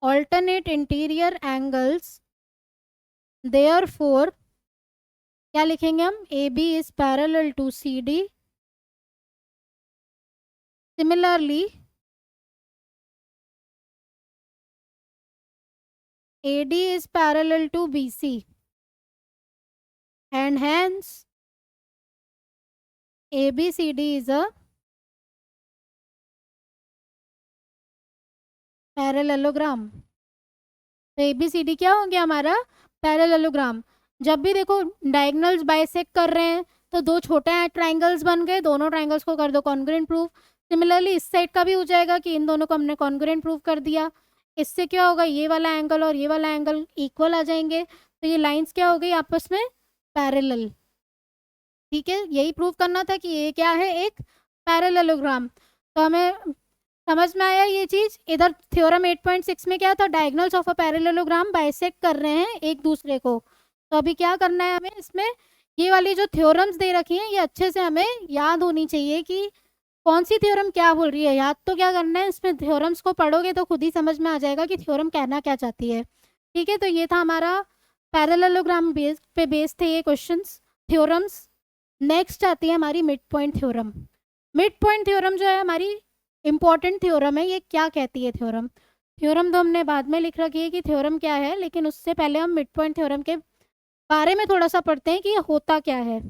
alternate interior angles, therefore क्या लिखेंगे हम, AB is parallel to CD। Similarly AD is parallel to BC and hence ABCD is a parallelogram. तो ABCD क्या हो गया हमारा, parallelogram. जब भी देखो डायगोनल्स बाइसेक्ट कर रहे हैं, तो दो छोटे ट्राइंगल्स बन गए, दोनों ट्राइंगल्स को कर दो कॉन्ग्रुएंट प्रूफ। सिमिलरली इस साइड का भी हो जाएगा कि इन दोनों को हमने कॉन्ग्रुएंट प्रूफ कर दिया। इससे क्या होगा, ये वाला एंगल और ये वाला एंगल इक्वल आ जाएंगे, तो ये लाइंस क्या हो गई आपस में पैरेलल। ठीक है, यही प्रूव करना था कि ये क्या है, एक पैरेललोग्राम। तो हमें समझ में आया ये चीज। इधर थ्योरम 8.6 में क्या था, diagonals of a parallelogram bisect कर रहे हैं एक दूसरे को। तो अभी क्या करना है हमें, इसमें ये वाली जो थ्योरम्स दे रखी हैं ये अच्छे से हमें याद होनी चाहिए कि कौन सी थ्योरम क्या बोल रही है। याद तो क्या करना है, इसमें थ्योरम्स को पढ़ोगे तो खुद ही समझ में आ जाएगा कि थ्योरम कहना क्या चाहती है। ठीक है, तो ये था हमारा पैरेललोग्राम पे बेस्ड थे ये क्वेश्चंस, थ्योरम्स। नेक्स्ट आती है हमारी mid point theorem. Mid point theorem जो है हमारी इंपॉर्टेंट थ्योरम है। ये क्या कहती है थ्योरम, थ्योरम तो हमने बाद में लिख रखी है कि थ्योरम क्या है, लेकिन उससे पहले हम मिड पॉइंट थ्योरम के बारे में थोड़ा सा पढ़ते हैं कि ये होता क्या है।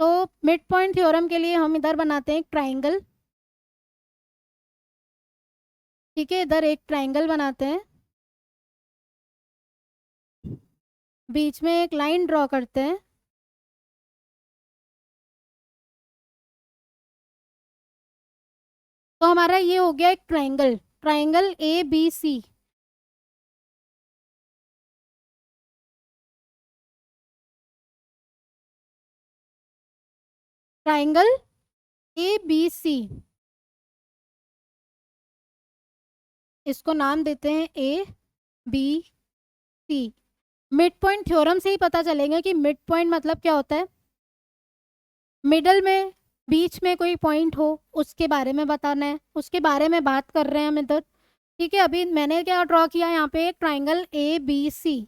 तो मिड पॉइंट थ्योरम के लिए हम इधर बनाते हैं एक ट्राइंगल। ठीक है, इधर एक ट्राइंगल बनाते हैं, बीच में एक लाइन ड्रॉ करते हैं। तो हमारा ये हो गया एक triangle, triangle ABC। Triangle ABC, इसको नाम देते हैं ABC। मिड पॉइंट थ्योरम से ही पता चलेगा कि मिड पॉइंट मतलब क्या होता है। मिडल में, बीच में कोई पॉइंट हो उसके बारे में बताना है, उसके बारे में बात कर रहे हैं हम इधर। ठीक है, अभी मैंने क्या ड्रॉ किया यहाँ पे, एक ट्राइंगल ABC।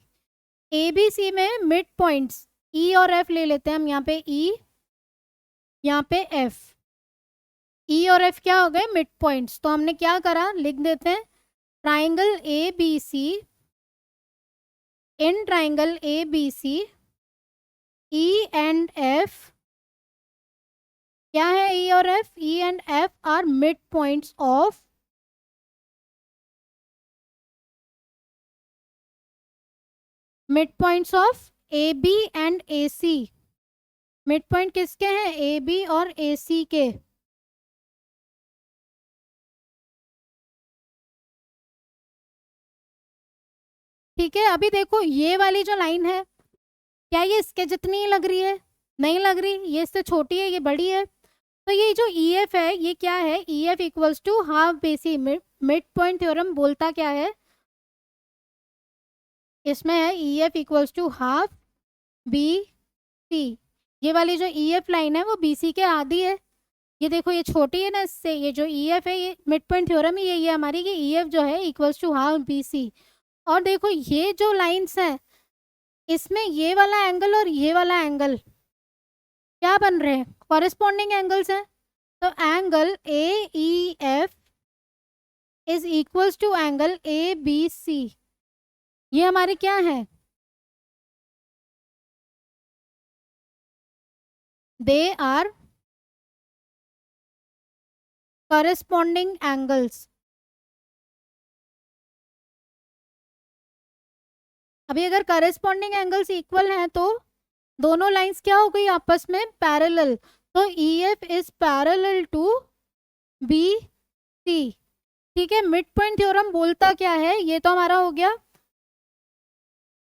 ABC में मिड पॉइंट्स E और F ले लेते हैं हम, यहाँ पे E, यहाँ पे F। E और F क्या हो गए, मिड पॉइंट्स। तो हमने क्या करा, लिख देते हैं triangle A B C, in triangle A B C E and F, क्या है ई और F? E and F are mid points of A B and A C. Mid point किसके हैं? ए बी और ए सी के। ठीक है, अभी देखो ये वाली जो लाइन है, क्या ये इसके जितनी ही लग रही है? नहीं लग रही, ये इससे छोटी है, ये बड़ी है। तो ये जो ई एफ है, ये क्या है? E F equals to half B C. Mid point theorem बोलता क्या है? इसमें है E F equals to half B C. ये वाली जो ई एफ लाइन है वो बी सी के आधी है। ये देखो ये छोटी है ना इससे, ये जो ई एफ है, ये मिड पॉइंट थ्योरम ही यही है हमारी कि ई एफ जो है equals to half B C. और देखो ये जो लाइंस है, इसमें ये वाला एंगल और ये वाला एंगल क्या बन रहे हैं? कॉरेस्पॉन्डिंग एंगल्स हैं। तो angle A E F is equals to angle A B C. ये हमारे क्या है? They are corresponding angles. अभी अगर कॉरेस्पॉन्डिंग एंगल्स इक्वल हैं तो दोनों लाइंस क्या हो गई? आपस में पैरेलल। तो E F is parallel to B C. ठीक है, मिड पॉइंट थ्योरम बोलता क्या है? ये तो हमारा हो गया।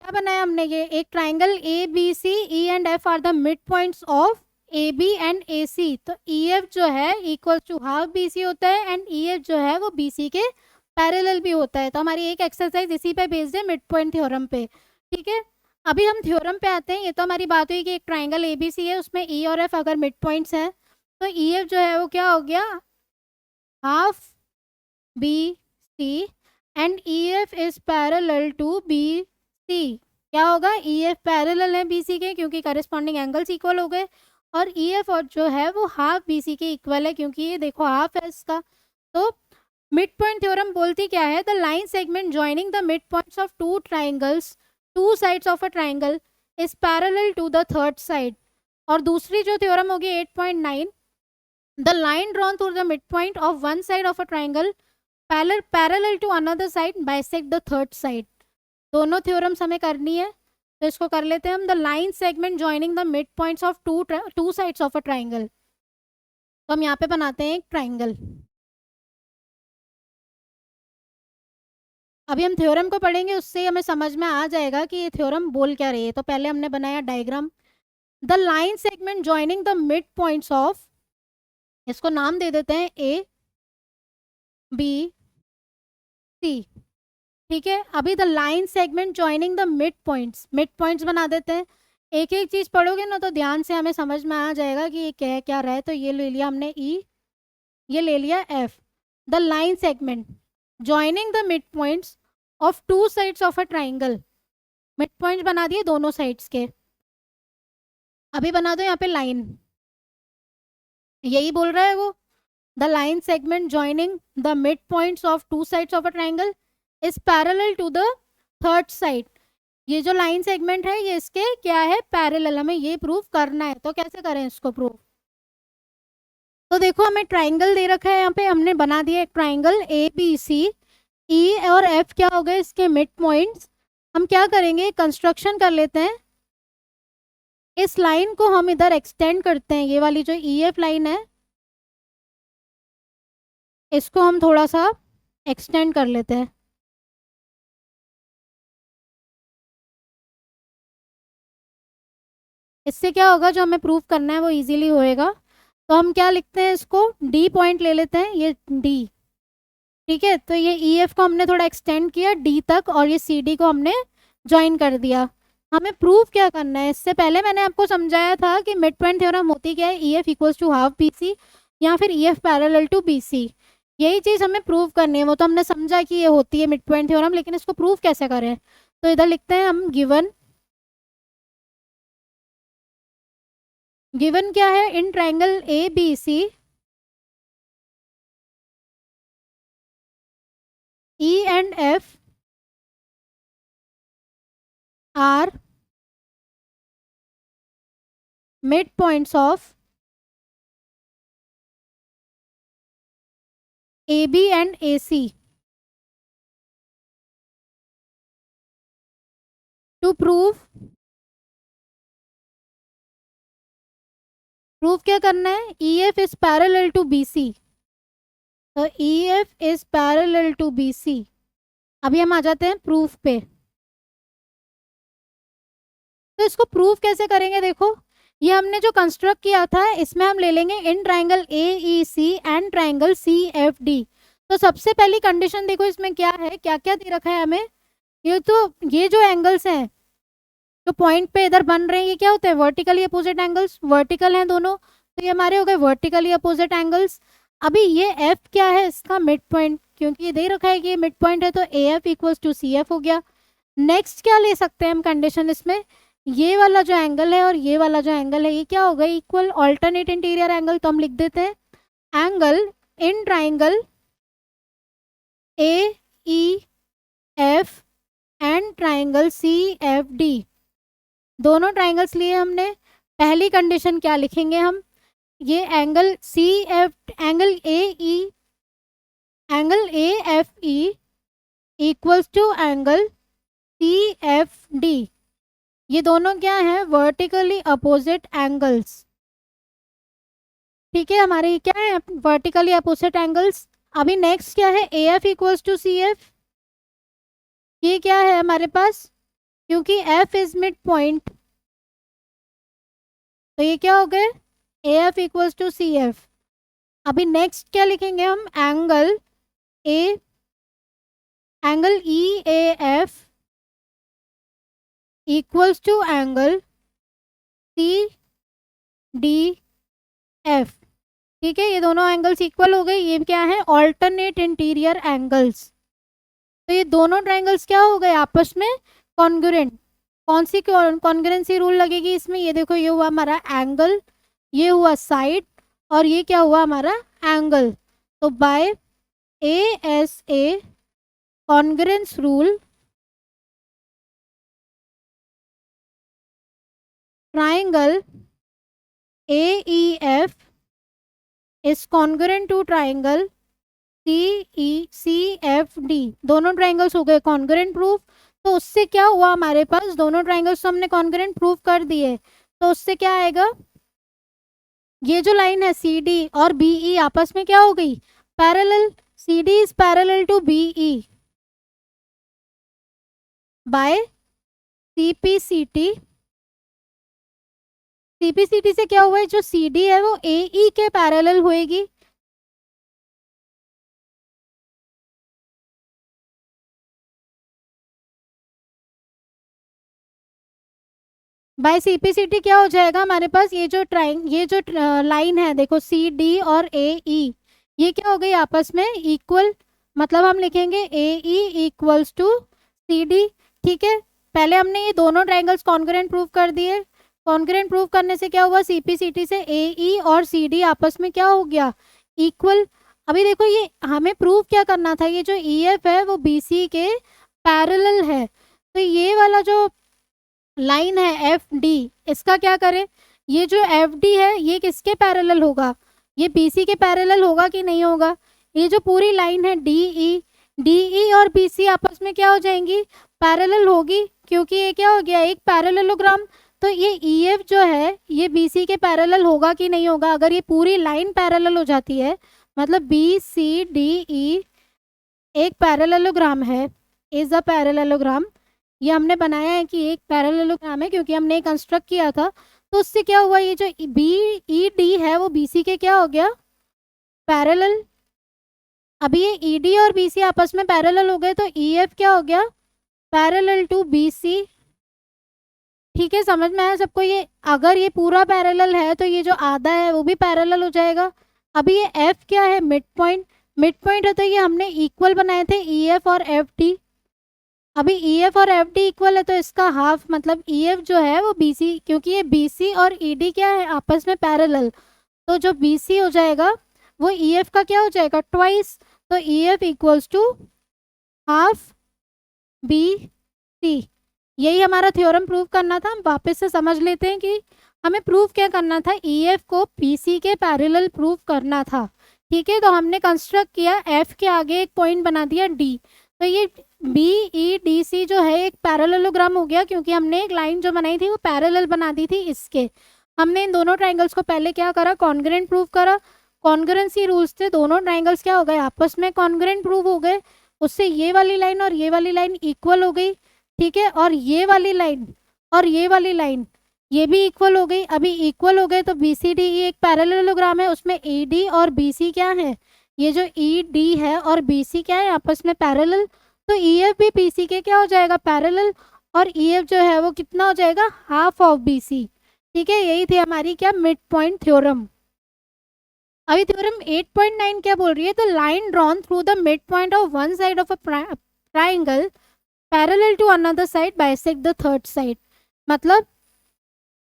क्या बनाया हमने? ये एक triangle A B C, E and F are the mid points of A B and A C. तो ई एफ जो है equal to half B C होता है एंड ई एफ जो है वो बी सी के पैरेलल भी होता है। तो हमारी एक एक्सरसाइज इसी पे बेस्ड है, मिड पॉइंट थ्योरम पे। ठीक है, अभी हम थ्योरम पे आते हैं। ये तो हमारी बात हुई कि एक ट्राइंगल ए बी सी है, उसमें ई और एफ अगर मिड पॉइंट्स हैं तो ई एफ जो है वो क्या हो गया? Half B C and E F is parallel to B C. क्या होगा? ई एफ पैरेलल है बी सी के क्योंकि करस्पॉन्डिंग एंगल्स इक्वल हो गए, और ई एफ और जो है वो हाफ बी सी के इक्वल है क्योंकि ये देखो हाफ है इसका। तो मिड पॉइंट थ्योरम बोलती क्या है? The line segment joining the mid points of two triangles, two sides of a triangle is parallel to the third side. और दूसरी जो थ्योरम होगी 8.9, the line drawn through the mid point of one side of a triangle parallel to another side bisect the third side. दोनों theorems हमें करनी है, तो इसको कर लेते हैं हम। The line segment joining the mid points of two sides of a triangle. तो हम यहाँ पे बनाते हैं एक ट्राइंगल। अभी हम थ्योरम को पढ़ेंगे, उससे हमें समझ में आ जाएगा कि ये थ्योरम बोल क्या रही है। तो पहले हमने बनाया diagram. The line segment joining the mid points of, इसको नाम दे देते हैं ए बी सी। ठीक है, अभी the line segment joining the mid points बना देते हैं। एक एक चीज पढ़ोगे ना तो ध्यान से हमें समझ में आ जाएगा कि ये कह क्या रहा है। तो ये ले लिया हमने ई, ये ले लिया F. The line segment joining the mid points of two sides of a triangle, mid points बना दिए दोनों साइड्स के। अभी बना दो यहाँ पे लाइन, यही बोल रहा है वो। The line segment joining the mid points of two sides of a triangle is parallel to the third side. ये जो लाइन सेगमेंट है ये इसके क्या है? पैरेलल। हमें ये प्रूव करना है, तो कैसे करें इसको प्रूव? तो देखो हमें ट्राइंगल दे रखा है, यहाँ पे हमने बना दिया एक ट्राइंगल ए बी सी। ई और एफ क्या हो गए? इसके मिड पॉइंट्स। हम क्या करेंगे? कंस्ट्रक्शन कर लेते हैं। इस लाइन को हम इधर एक्सटेंड करते हैं, ये वाली जो ई एफ लाइन है इसको हम थोड़ा सा एक्सटेंड कर लेते हैं। इससे क्या होगा? जो हमें प्रूव करना है वो इजीली होएगा। तो हम क्या लिखते हैं? इसको डी पॉइंट ले लेते हैं, ये डी। ठीक है, तो ये ई एफ को हमने थोड़ा एक्सटेंड किया डी तक, और ये सी डी को हमने ज्वाइन कर दिया। हमें प्रूव क्या करना है? इससे पहले मैंने आपको समझाया था कि मिड पॉइंट थ्योरम होती क्या है? E F equals to half B C या फिर E F parallel to B C. यही चीज़ हमें प्रूव करनी है। वो तो हमने समझा कि ये होती है मिड पॉइंट थ्योरम, लेकिन इसको प्रूव कैसे करें? तो इधर लिखते हैं हम गिवन क्या है? In triangle A B C E and F are midpoints of AB and AC. To prove क्या करना है, EF is parallel to BC. तो EF is parallel to BC. अभी हम आ जाते हैं प्रूफ पे. तो इसको प्रूफ कैसे करेंगे, देखो ये हमने जो कंस्ट्रक्ट किया था इसमें हम ले लेंगे in triangle AEC and triangle CFD. तो सबसे पहली कंडीशन देखो इसमें क्या है, क्या क्या दे रखा है हमें. ये जो एंगल्स हैं जो पॉइंट पे इधर बन रहे हैं ये क्या होते हैं, वर्टिकली अपोजिट एंगल्स. वर्टिकल हैं दोनों, तो ये हमारे हो गए वर्टिकली अपोजिट एंगल्स. अभी ये F क्या है, इसका मिड पॉइंट, क्योंकि ये दे रखा है कि ये मिड पॉइंट है तो AF इक्वल्स टू CF हो गया. नेक्स्ट क्या ले सकते हैं हम कंडीशन इसमें, ये वाला जो एंगल है और ये वाला जो एंगल है ये क्या होगा, इक्वल ऑल्टरनेट इंटीरियर एंगल. तो हम लिख देते हैं angle in triangle AEF and triangle CFD. दोनों ट्राइंगल्स लिए हमने. पहली कंडीशन क्या लिखेंगे हम, ये angle angle AFE equals to angle CFD. ये दोनों क्या है, वर्टिकली अपोजिट एंगल्स. ठीक है, हमारे क्या है वर्टिकली अपोजिट एंगल्स. अभी नेक्स्ट क्या है, AF इक्वल्स टू CF. ये क्या है हमारे पास, क्योंकि F इज मिड पॉइंट तो ये क्या हो गए AF इक्वल्स टू CF. अभी नेक्स्ट क्या लिखेंगे हम, angle EAF equals to angle CDF. ठीक है, ये दोनों एंगल्स इक्वल हो गए. ये क्या है, ऑल्टरनेट इंटीरियर एंगल्स. तो ये दोनों ट्राइंगल्स क्या हो गए आपस में कॉन्ग्रुएंट. कौन सी कॉन्ग्रुएंसी रूल लगेगी इसमें, ये देखो ये हुआ हमारा एंगल, ये हुआ साइड और ये क्या हुआ हमारा एंगल. तो by ASA congruence rule triangle AEF is congruent to triangle CFD. दोनों ट्राइंगल्स हो गए कॉन्ग्रुएंट प्रूफ. तो उससे क्या हुआ हमारे पास, दोनों ट्राइंगल्स हमने कॉन्ग्रुएंट प्रूफ कर दिए. तो उससे क्या आएगा, ये जो लाइन है CD और BE आपस में क्या हो गई, parallel. CD is parallel to BE by CPCT. CPCT से क्या हुआ है, जो CD है वो AE के पैरेलल होएगी. बाय CPCT क्या हो जाएगा हमारे पास, ये जो लाइन है देखो CD और AE ये क्या हो गई आपस में इक्वल. मतलब हम लिखेंगे AE इक्वल्स टू CD. ठीक है, पहले हमने ये दोनों ट्राइंगल्स कॉन्ग्रुएंट प्रूव कर दिए. कॉन्ग्रुएंट प्रूव करने से क्या हुआ, CPCT से AE और CD आपस में क्या हो गया, इक्वल. अभी देखो ये हमें प्रूव क्या करना था, ये जो EF है वो BC के पैरेलल है. तो ये वाला जो लाइन है FD इसका क्या करें, ये जो FD है ये किसके पैरेलल होगा, ये BC के पैरेलल होगा कि नहीं होगा. ये जो पूरी लाइन है DE और BC आपस में क्या हो जाएंगी, पैरेलल होगी, क्योंकि ये क्या हो गया एक पैरेललोग्राम. तो ये EF जो है ये BC के पैरेलल होगा कि नहीं होगा. अगर ये पूरी लाइन पैरेलल हो जाती है मतलब BCDE एक पैरेललोग्राम है, इज अ पैरेललोग्राम. ये हमने बनाया है कि एक पैरेललोग्राम है क्योंकि हमने कंस्ट्रक्ट किया था. तो उससे क्या हुआ, ये जो BED है वो BC के क्या हो गया, पैरेलल. अभी ये ED और BC आपस में पैरेलल हो गए तो EF क्या हो गया, पैरेलल टू BC. ठीक है, समझ में आया सबको. ये अगर ये पूरा पैरेलल है तो ये जो आधा है वो भी पैरेलल हो जाएगा. अभी ये F क्या है, मिड पॉइंट. मिड पॉइंट है तो ये हमने इक्वल बनाए थे EF और FD. अभी EF और FD इक्वल है तो इसका हाफ मतलब EF जो है वो BC, क्योंकि ये BC और ED क्या है आपस में पैरेलल. तो जो BC हो जाएगा वो EF का क्या हो जाएगा ट्वाइस. तो EF equals to half B C. यही हमारा थ्योरम प्रूव करना था। हम वापस से समझ लेते हैं कि हमें प्रूव क्या करना था। EF को BC के पैरेलल प्रूव करना था। ठीक है, तो हमने कंस्ट्रक्ट किया, F के आगे एक पॉइंट बना दिया D। तो ये BEDC जो है एक पैरेललोग्राम हो गया, क्योंकि हमने एक लाइन जो बनाई थी वो पैरेलल बना दी थी इसके। हमने इन दोनों ट्राइंगल्स को पहले क्या करा, कॉन्ग्रुएंट प्रूव करा। कॉन्ग्रुएंसी रूल्स से दोनों ट्राइंगल्स क्या हो गए, आपस में कॉन्ग्रुएंट प्रूव हो गए। उससे ये वाली लाइन और ये वाली लाइन इक्वल हो गई। ठीक है, और ये वाली लाइन और ये वाली लाइन ये भी इक्वल हो गई। अभी इक्वल हो गए तो BCD एक पैरेललोग्राम है, उसमें AD और BC क्या है, ये जो ED है और BC क्या है, आपस में पैरेलल। तो EF भी BC के क्या हो जाएगा, पैरेलल। और EF जो है वो कितना हो जाएगा, हाफ ऑफ BC। ठीक है, यही थी हमारी क्या, मिड पॉइंट थ्योरम। अभी थ्योरम 8.9 क्या बोल रही है, तो line drawn through the mid point of one side of a triangle parallel to another side bisect the third side. मतलब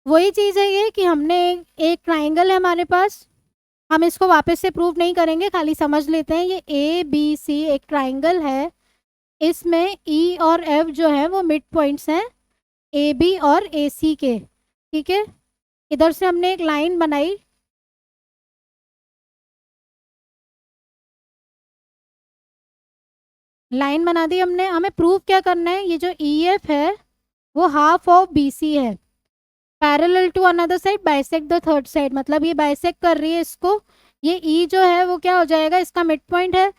वही चीज़ है ये कि हमने एक ट्राइंगल है हमारे पास, हम इसको वापस से प्रूव नहीं करेंगे, खाली समझ लेते हैं। ये ABC एक ट्राइंगल है, इसमें E और F जो है वो मिड पॉइंट्स हैं AB और AC के। ठीक है, इधर से हमने एक लाइन बनाई, लाइन बना दी हमने। हमें प्रूव क्या करना है, ये जो EF है वो हाफ ऑफ BC है, parallel to another side bisect the third side. मतलब ये बाइसेक्ट कर रही है इसको। ये E जो है वो क्या हो जाएगा, इसका मिड पॉइंट है,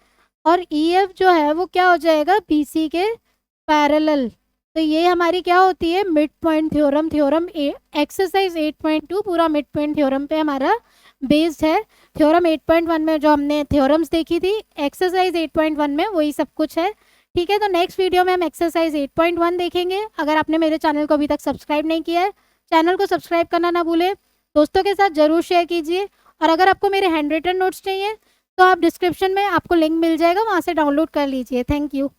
और EF जो है वो क्या हो जाएगा, BC के पैरेलल। तो ये हमारी क्या होती है, mid point theorem. Theorem exercise 8.2 पूरा मिड पॉइंट थ्योरम पे हमारा बेस्ड है। थ्योरम 8.1 में जो हमने थ्योरम्स देखी थी, एक्सरसाइज 8.1 में वही सब कुछ है। ठीक है, तो नेक्स्ट वीडियो में हम एक्सरसाइज 8.1 देखेंगे। अगर आपने मेरे चैनल को अभी तक सब्सक्राइब नहीं किया है, चैनल को सब्सक्राइब करना ना भूलें, दोस्तों के साथ ज़रूर शेयर कीजिए। और अगर आपको मेरे हैंड रिटन नोट्स चाहिए तो आप डिस्क्रिप्शन में आपको लिंक मिल जाएगा, वहाँ से डाउनलोड कर लीजिए। Thank you.